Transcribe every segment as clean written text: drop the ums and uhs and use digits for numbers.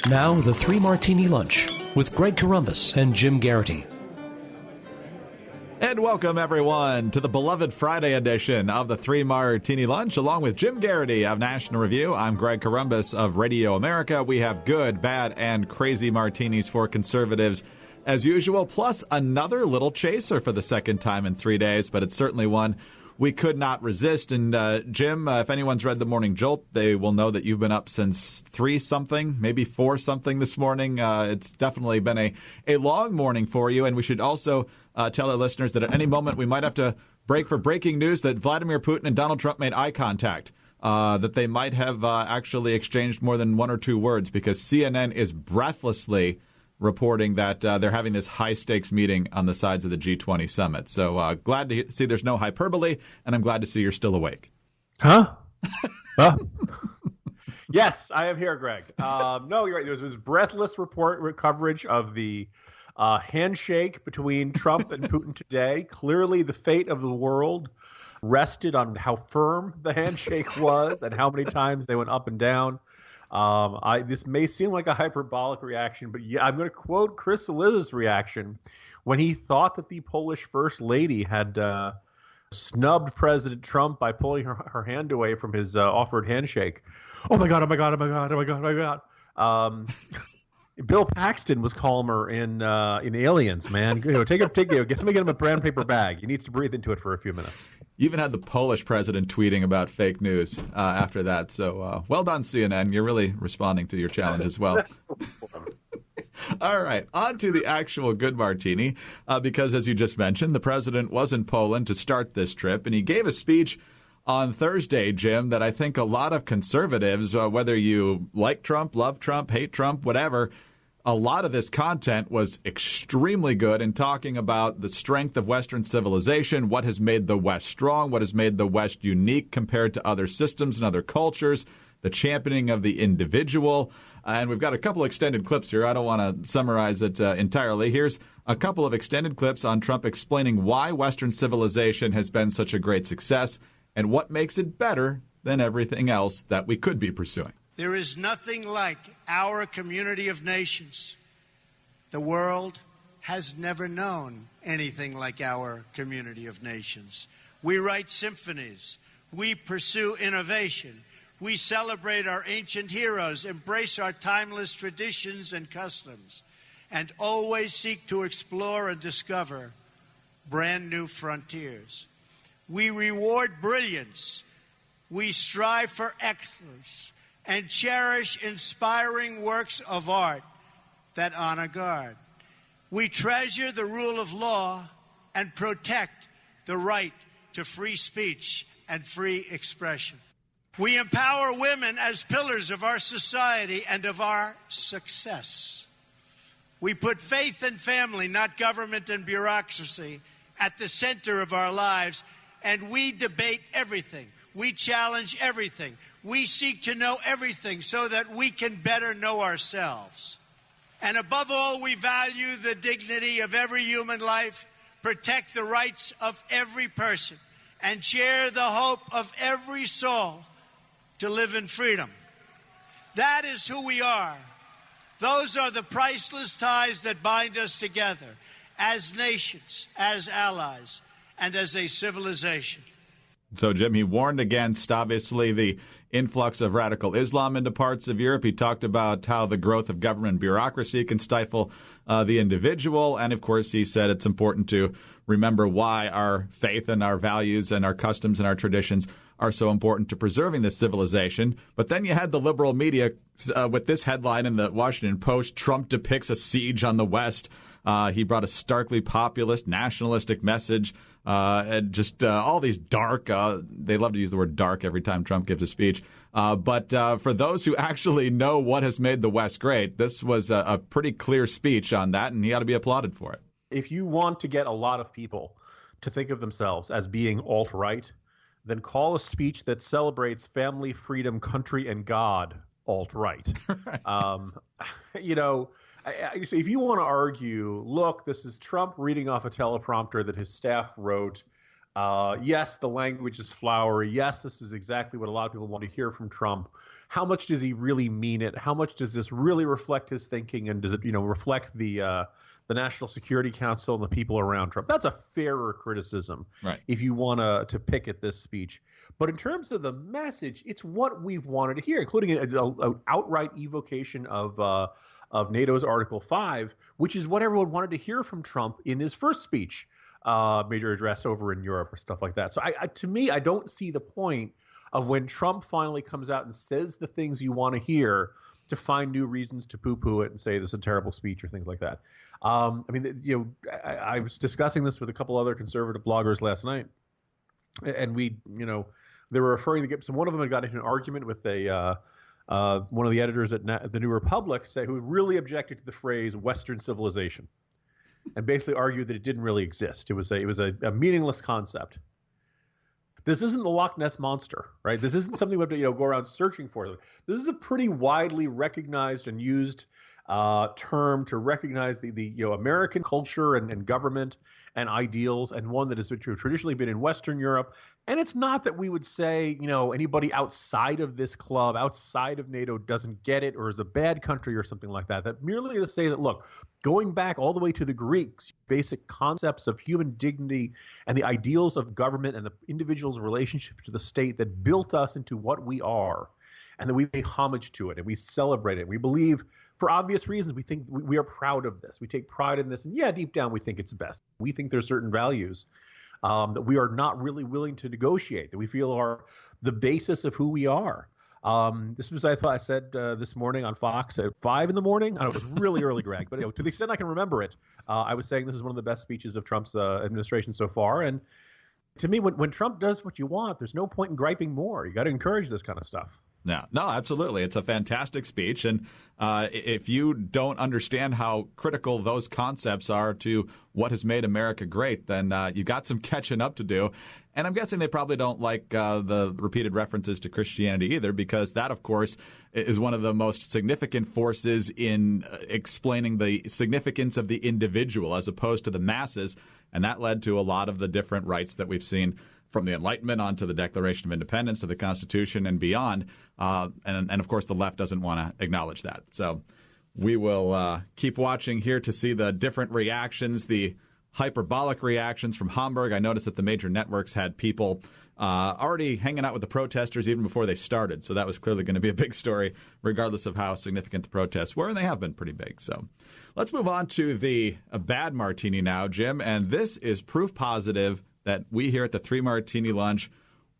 Now, the Three Martini Lunch with Greg Corombos and Jim Garrity. And welcome, everyone, to the beloved Friday edition of the Three Martini Lunch, along with Jim Garrity of National Review. I'm Greg Corombos of Radio America. We have good, bad, and crazy martinis for conservatives, as usual, plus another little chaser for the second time in 3 days, but it's certainly one we could not resist. And Jim, if anyone's read the Morning Jolt, they will know that you've been up since 3-something, maybe 4-something this morning. It's definitely been a long morning for you. And we should also tell our listeners that at any moment we might have to break for breaking news that Vladimir Putin and Donald Trump made eye contact, that they might have actually exchanged more than one or two words, because CNN is breathlessly reporting that they're having this high-stakes meeting on the sides of the G20 summit. So glad to see there's no hyperbole, and I'm glad to see you're still awake. Huh? Yes, I am here, Greg. No, you're right. There was breathless coverage of the handshake between Trump and Putin today. Clearly, the fate of the world rested on how firm the handshake was and how many times they went up and down. This may seem like a hyperbolic reaction, but yeah, I'm going to quote Chris Cillizza's reaction when he thought that the Polish First Lady had snubbed President Trump by pulling her hand away from his offered handshake. Oh my God! Oh my God! Oh my God! Oh my God! Oh my God! Bill Paxton was calmer in Aliens. Man, get him a brown paper bag. He needs to breathe into it for a few minutes. You even had the Polish president tweeting about fake news after that. So well done, CNN. You're really responding to your challenge as well. All right, on to the actual good martini, because as you just mentioned, the president was in Poland to start this trip, and he gave a speech on Thursday, Jim, that I think a lot of conservatives, whether you like Trump, love Trump, hate Trump, whatever, a lot of this content was extremely good in talking about the strength of Western civilization, what has made the West strong, what has made the West unique compared to other systems and other cultures, the championing of the individual. And we've got a couple extended clips here. I don't want to summarize it entirely. Here's a couple of extended clips on Trump explaining why Western civilization has been such a great success and what makes it better than everything else that we could be pursuing. There is nothing like our community of nations. The world has never known anything like our community of nations. We write symphonies. We pursue innovation. We celebrate our ancient heroes, embrace our timeless traditions and customs, and always seek to explore and discover brand new frontiers. We reward brilliance. We strive for excellence and cherish inspiring works of art that honor God. We treasure the rule of law and protect the right to free speech and free expression. We empower women as pillars of our society and of our success. We put faith and family, not government and bureaucracy, at the center of our lives, and we debate everything. We challenge everything. We seek to know everything so that we can better know ourselves. And above all, we value the dignity of every human life, protect the rights of every person, and share the hope of every soul to live in freedom. That is who we are. Those are the priceless ties that bind us together as nations, as allies, and as a civilization. So, Jim, he warned against, obviously, the influx of radical Islam into parts of Europe. He talked about how the growth of government bureaucracy can stifle the individual. And, of course, he said it's important to remember why our faith and our values and our customs and our traditions are so important to preserving this civilization. But then you had the liberal media with this headline in the Washington Post: Trump depicts a siege on the West. He brought a starkly populist, nationalistic message, and just all these dark, they love to use the word dark every time Trump gives a speech. But for those who actually know what has made the West great, this was a pretty clear speech on that, and he ought to be applauded for it. If you want to get a lot of people to think of themselves as being alt-right, then call a speech that celebrates family, freedom, country, and God alt-right. So if you want to argue, look, this is Trump reading off a teleprompter that his staff wrote. Yes, the language is flowery. Yes, this is exactly what a lot of people want to hear from Trump. how much does he really mean it? How much does this really reflect his thinking, and does it reflect the National Security Council and the people around Trump? That's a fairer criticism, right, if you want to pick at this speech. But in terms of the message, it's what we've wanted to hear, including an outright evocation of NATO's Article 5, which is what everyone wanted to hear from Trump in his first speech, major address over in Europe or stuff like that. So to me, I don't see the point of when Trump finally comes out and says the things you want to hear to find new reasons to poo-poo it and say this is a terrible speech or things like that. I was discussing this with a couple other conservative bloggers last night, and they were referring to one of them had got into an argument with one of the editors at the New Republic, who really objected to the phrase Western civilization, and basically argued that it didn't really exist. It was a meaningless concept. This isn't the Loch Ness Monster, right? This isn't something we have to go around searching for. This is a pretty widely recognized and used term to recognize the American culture and government and ideals, and one that has traditionally been in Western Europe. And it's not that we would say anybody outside of this club, outside of NATO, doesn't get it or is a bad country or something like that. That merely to say that, look, going back all the way to the Greeks, basic concepts of human dignity and the ideals of government and the individual's relationship to the state that built us into what we are, and that we pay homage to it and we celebrate it. We believe, for obvious reasons, we think we are proud of this. We take pride in this. And yeah, deep down, we think it's best. We think there's certain values that we are not really willing to negotiate, that we feel are the basis of who we are. This was, I said this morning on Fox at 5 in the morning. I know it was really early, Greg, but to the extent I can remember it, I was saying this is one of the best speeches of Trump's administration so far. And to me, when Trump does what you want, there's no point in griping more. You got to encourage this kind of stuff. No, absolutely. It's a fantastic speech. And if you don't understand how critical those concepts are to what has made America great, then you got some catching up to do. And I'm guessing they probably don't like the repeated references to Christianity either, because that, of course, is one of the most significant forces in explaining the significance of the individual as opposed to the masses. And that led to a lot of the different rights that we've seen from the Enlightenment on to the Declaration of Independence to the Constitution and beyond. And of course, the left doesn't want to acknowledge that. So we will keep watching here to see the different reactions, the hyperbolic reactions from Hamburg. I noticed that the major networks had people already hanging out with the protesters even before they started. So that was clearly going to be a big story, regardless of how significant the protests were. And they have been pretty big. So let's move on to the bad martini now, Jim. And this is proof positive that we here at the Three Martini Lunch,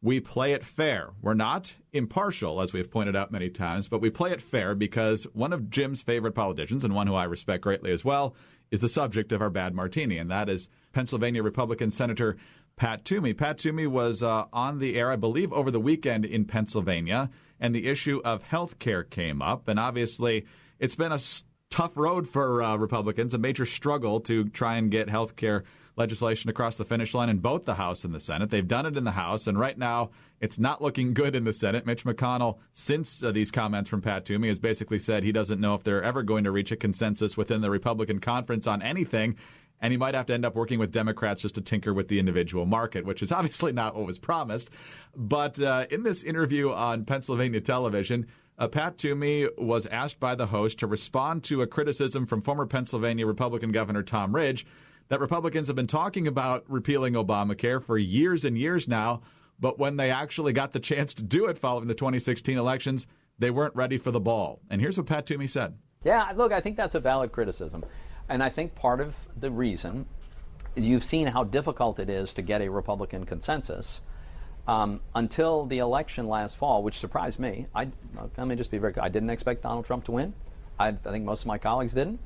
we play it fair. We're not impartial, as we've pointed out many times, but we play it fair because one of Jim's favorite politicians, and one who I respect greatly as well, is the subject of our bad martini, and that is Pennsylvania Republican Senator Pat Toomey. Pat Toomey was on the air, I believe, over the weekend in Pennsylvania, and the issue of health care came up. And obviously, it's been a tough road for Republicans, a major struggle to try and get health care legislation across the finish line in both the House and the Senate. They've done it in the House, and right now it's not looking good in the Senate. Mitch McConnell, since these comments from Pat Toomey, has basically said he doesn't know if they're ever going to reach a consensus within the Republican conference on anything, and he might have to end up working with Democrats just to tinker with the individual market, which is obviously not what was promised. But in this interview on Pennsylvania television, Pat Toomey was asked by the host to respond to a criticism from former Pennsylvania Republican Governor Tom Ridge that Republicans have been talking about repealing Obamacare for years and years now, but when they actually got the chance to do it following the 2016 elections, they weren't ready for the ball. And here's what Pat Toomey said. Yeah, look, I think that's a valid criticism. And I think part of the reason is you've seen how difficult it is to get a Republican consensus until the election last fall, which surprised me. Let me just be very clear. I didn't expect Donald Trump to win. I think most of my colleagues didn't.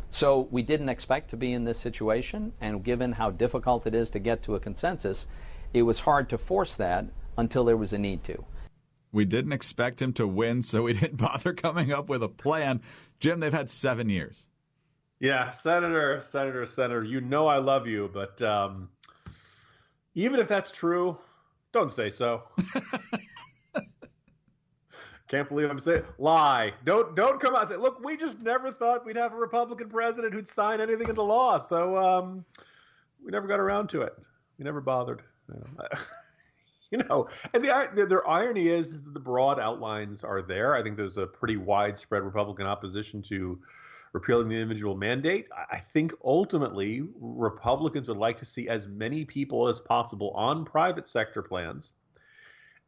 So we didn't expect to be in this situation, and given how difficult it is to get to a consensus, it was hard to force that until there was a need to. We didn't expect him to win, so we didn't bother coming up with a plan. Jim, they've had 7 years. Yeah, Senator, you know I love you, but even if that's true, don't say so. Can't believe I'm saying lie. Don't come out and say, look, we just never thought we'd have a Republican president who'd sign anything into law. So we never got around to it. We never bothered. And their irony is that the broad outlines are there. I think there's a pretty widespread Republican opposition to repealing the individual mandate. I think ultimately Republicans would like to see as many people as possible on private sector plans,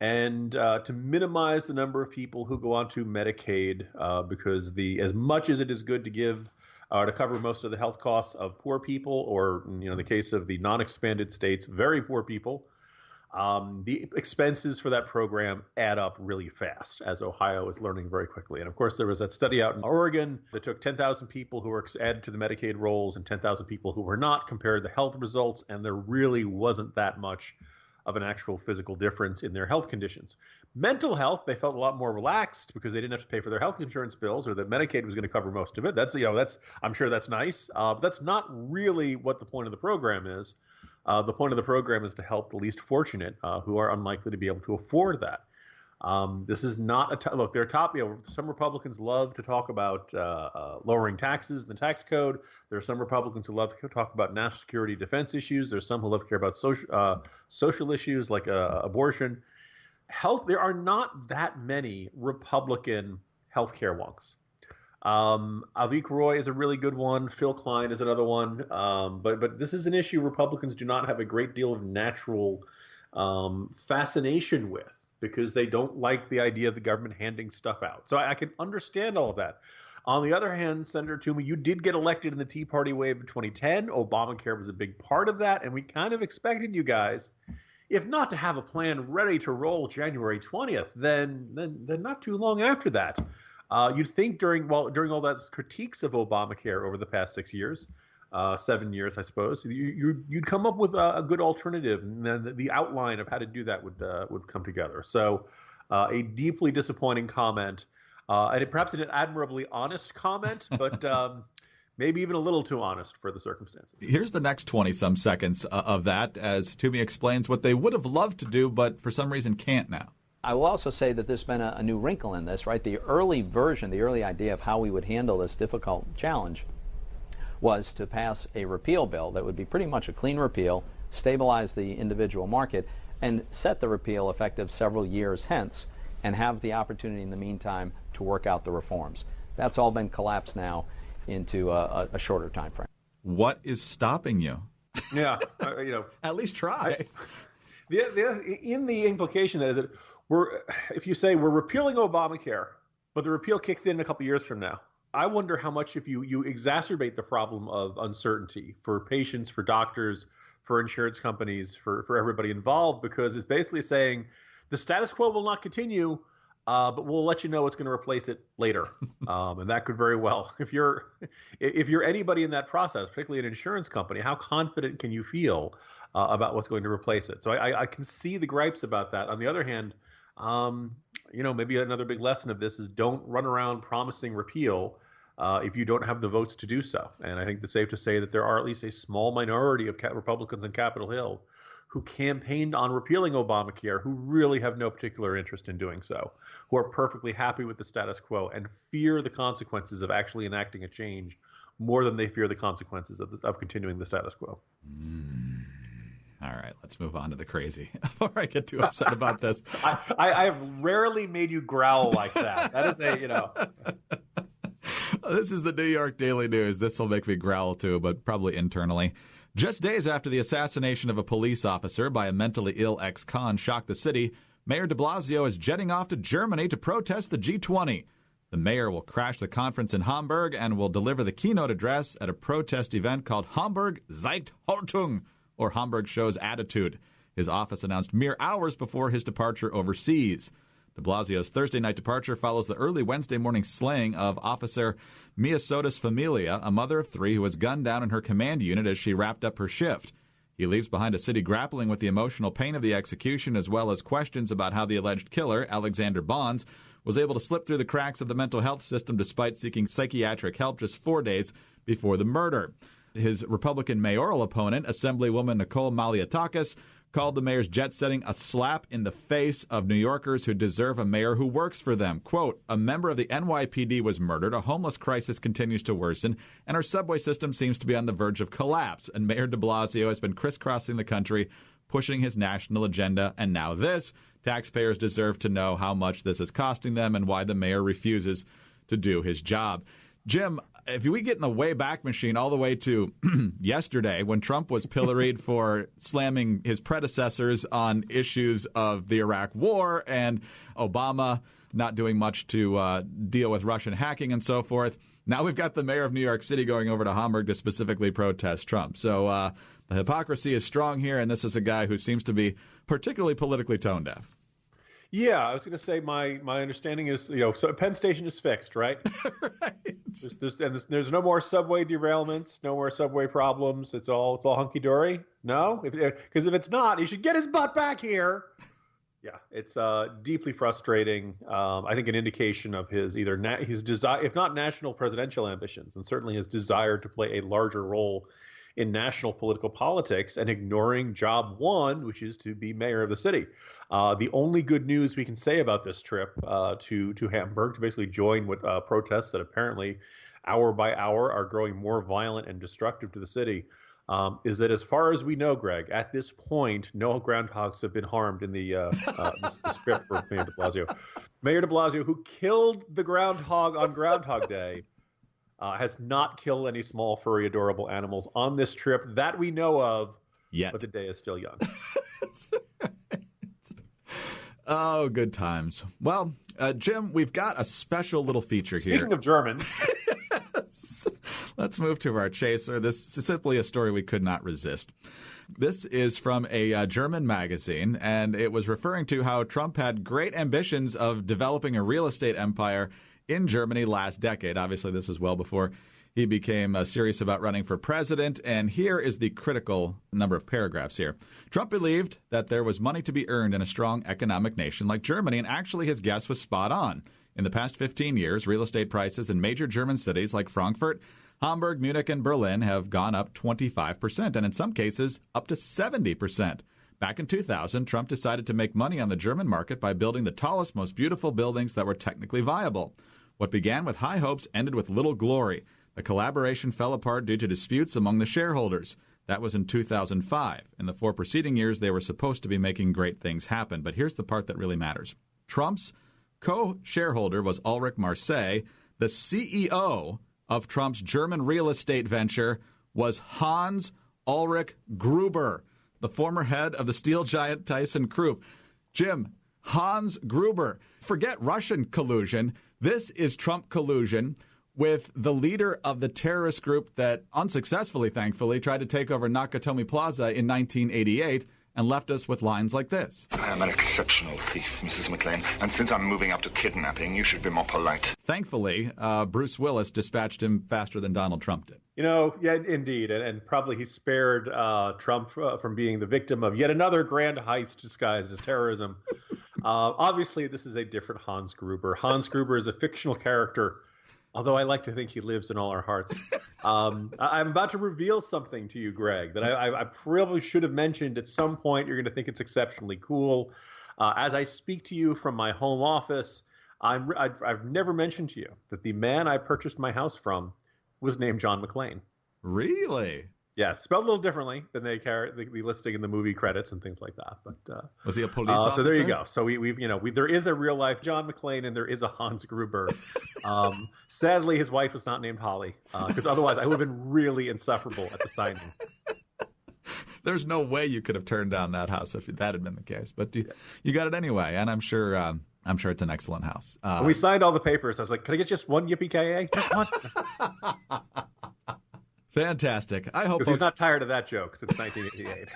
and to minimize the number of people who go onto Medicaid, because as much as it is good to give to cover most of the health costs of poor people, or in the case of the non-expanded states, very poor people, the expenses for that program add up really fast, as Ohio is learning very quickly. And of course, there was that study out in Oregon that took 10,000 people who were added to the Medicaid rolls and 10,000 people who were not, compared the health results, and there really wasn't that much of an actual physical difference in their health conditions. Mental health, they felt a lot more relaxed because they didn't have to pay for their health insurance bills, or that Medicaid was going to cover most of it. I'm sure that's nice. But that's not really what the point of the program is. The point of the program is to help the least fortunate, who are unlikely to be able to afford that. This is not look. There are some Republicans love to talk about lowering taxes in the tax code. There are some Republicans who love to talk about national security defense issues. There's some who love to care about social issues like abortion, health. There are not that many Republican healthcare wonks. Avik Roy is a really good one. Phil Klein is another one. But this is an issue Republicans do not have a great deal of natural fascination with, because they don't like the idea of the government handing stuff out. So I can understand all of that. On the other hand, Senator Toomey, you did get elected in the Tea Party wave of 2010. Obamacare was a big part of that, and we kind of expected you guys, if not to have a plan ready to roll January 20th, then not too long after that. You'd think during all those critiques of Obamacare over the past 6 years, 7 years, I suppose, you'd come up with a good alternative, and then the outline of how to do that would come together. So, a deeply disappointing comment, and perhaps an admirably honest comment, but maybe even a little too honest for the circumstances. Here's the next 20-some seconds of that, as Toomey explains what they would have loved to do, but for some reason can't now. I will also say that there's been a new wrinkle in this, right? The early idea of how we would handle this difficult challenge was to pass a repeal bill that would be pretty much a clean repeal, stabilize the individual market, and set the repeal effective several years hence, and have the opportunity in the meantime to work out the reforms. That's all been collapsed now into a shorter time frame. What is stopping you? Yeah, At least try. In the implication that is that if you say we're repealing Obamacare, but the repeal kicks in a couple years from now, I wonder how much if you exacerbate the problem of uncertainty for patients, for doctors, for insurance companies, for everybody involved, because it's basically saying the status quo will not continue, but we'll let you know what's going to replace it later. And that could very well, if you're anybody in that process, particularly an insurance company, how confident can you feel about what's going to replace it? So I can see the gripes about that. On the other hand, maybe another big lesson of this is don't run around promising repeal if you don't have the votes to do so. And I think it's safe to say that there are at least a small minority of Republicans on Capitol Hill who campaigned on repealing Obamacare who really have no particular interest in doing so, who are perfectly happy with the status quo and fear the consequences of actually enacting a change more than they fear the consequences of continuing the status quo. All right, let's move on to the crazy before I get too upset about this. I have rarely made you growl like that. That is This is the New York Daily News. This will make me growl too, but probably internally. Just days after the assassination of a police officer by a mentally ill ex-con shocked the city, Mayor de Blasio is jetting off to Germany to protest the G20. The mayor will crash the conference in Hamburg and will deliver the keynote address at a protest event called Hamburg zeigt Haltung, or Hamburg shows attitude. His office announced mere hours before his departure overseas. De Blasio's Thursday night departure follows the early Wednesday morning slaying of Officer Miasotis Familia, a mother of three who was gunned down in her command unit as she wrapped up her shift. He leaves behind a city grappling with the emotional pain of the execution, as well as questions about how the alleged killer, Alexander Bonds, was able to slip through the cracks of the mental health system despite seeking psychiatric help just 4 days before the murder. His Republican mayoral opponent, Assemblywoman Nicole Malliotakis, called the mayor's jet setting a slap in the face of New Yorkers who deserve a mayor who works for them. Quote, a member of the NYPD was murdered, a homeless crisis continues to worsen, and our subway system seems to be on the verge of collapse. And Mayor de Blasio has been crisscrossing the country pushing his national agenda, and now this. Taxpayers deserve to know how much this is costing them and why the mayor refuses to do his job. Jim, if we get in the Wayback Machine all the way to yesterday when Trump was pilloried for slamming his predecessors on issues of the Iraq War and Obama not doing much to deal with Russian hacking and so forth, now we've got the mayor of New York City going over to Hamburg to specifically protest Trump. So the hypocrisy is strong here, and this is a guy who seems to be particularly politically tone deaf. Yeah, I was going to say my understanding is, so Penn Station is fixed, right? Right. There's no more subway derailments, no more subway problems. It's all hunky dory. No, because if it's not, he should get his butt back here. Yeah, it's deeply frustrating. I think an indication of his his desire, if not national presidential ambitions, and certainly his desire to play a larger role in national political politics, and ignoring job one, which is to be mayor of the city. The only good news we can say about this trip to Hamburg, to basically join with protests that apparently hour by hour are growing more violent and destructive to the city, is that as far as we know, Greg, at this point, no groundhogs have been harmed in the script for Mayor de Blasio. Mayor de Blasio, who killed the groundhog on Groundhog Day, has not killed any small, furry, adorable animals on this trip that we know of yet. But the day is still young. Oh, good times. Well, Jim, we've got a special little feature here. Speaking of German. Yes. Let's move to our chaser. This is simply a story we could not resist. This is from a German magazine, and it was referring to how Trump had great ambitions of developing a real estate empire in Germany last decade. Obviously, this is well before he became serious about running for president. And here is the critical number of paragraphs here. Trump believed that there was money to be earned in a strong economic nation like Germany, and actually his guess was spot on. In the past 15 years, real estate prices in major German cities like Frankfurt, Hamburg, Munich, and Berlin have gone up 25%, and in some cases up to 70%. Back in 2000, Trump decided to make money on the German market by building the tallest, most beautiful buildings that were technically viable. What began with high hopes ended with little glory. The collaboration fell apart due to disputes among the shareholders. That was in 2005. In the 4 preceding years, they were supposed to be making great things happen. But here's the part that really matters. Trump's co-shareholder was Ulrich Marseille. The CEO of Trump's German real estate venture was Hans Ulrich Gruber, the former head of the steel giant ThyssenKrupp. Jim, Hans Gruber. Forget Russian collusion. This is Trump collusion with the leader of the terrorist group that unsuccessfully, thankfully, tried to take over Nakatomi Plaza in 1988 and left us with lines like this. I am an exceptional thief, Mrs. McLean, and since I'm moving up to kidnapping, you should be more polite. Thankfully, Bruce Willis dispatched him faster than Donald Trump did. Yeah, indeed. And probably he spared Trump from being the victim of yet another grand heist disguised as terrorism. Obviously, this is a different Hans Gruber. Hans Gruber is a fictional character, although I like to think he lives in all our hearts. I'm about to reveal something to you, Greg, that I probably should have mentioned at some point. You're going to think it's exceptionally cool. As I speak to you from my home office, I've never mentioned to you that the man I purchased my house from was named John McClane. Really? Yeah, spelled a little differently than they carry the listing in the movie credits and things like that. But was he a police officer? So there you go. So there is a real life John McClane and there is a Hans Gruber. Sadly, his wife was not named Holly because otherwise I would have been really insufferable at the signing. There's no way you could have turned down that house if that had been the case. But you got it anyway, and I'm sure it's an excellent house. When we signed all the papers, I was like, "Can I get just one yippee-ki-yay? Just one." Fantastic. I hope he's not tired of that joke since 1988.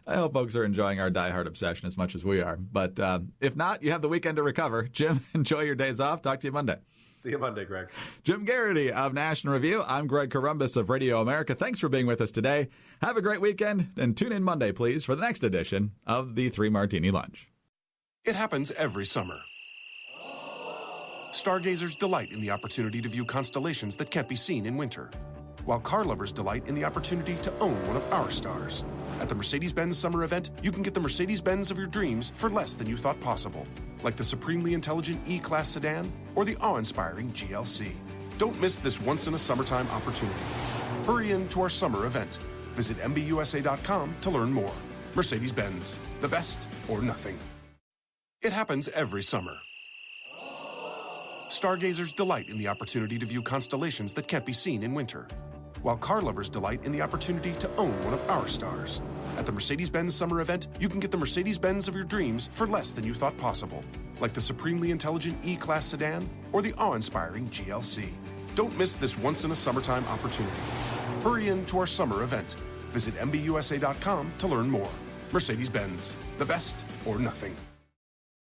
I hope folks are enjoying our diehard obsession as much as we are. But if not, you have the weekend to recover. Jim, enjoy your days off. Talk to you Monday. See you Monday, Greg. Jim Garrity of National Review. I'm Greg Corombos of Radio America. Thanks for being with us today. Have a great weekend, and tune in Monday, please, for the next edition of the 3 Martini Lunch. It happens every summer. Stargazers delight in the opportunity to view constellations that can't be seen in winter, while car lovers delight in the opportunity to own one of our stars. At the Mercedes-Benz Summer Event, you can get the Mercedes-Benz of your dreams for less than you thought possible, like the supremely intelligent E-Class sedan or the awe-inspiring GLC. Don't miss this once-in-a-summertime opportunity. Hurry in to our summer event. Visit MBUSA.com to learn more. Mercedes-Benz, the best or nothing. It happens every summer. Stargazers delight in the opportunity to view constellations that can't be seen in winter, while car lovers delight in the opportunity to own one of our stars. At the Mercedes-Benz summer event, you can get the Mercedes-Benz of your dreams for less than you thought possible, like the supremely intelligent E-Class sedan or the awe-inspiring GLC. Don't miss this once-in-a-summertime opportunity. Hurry in to our summer event. Visit MBUSA.com to learn more. Mercedes-Benz, the best or nothing.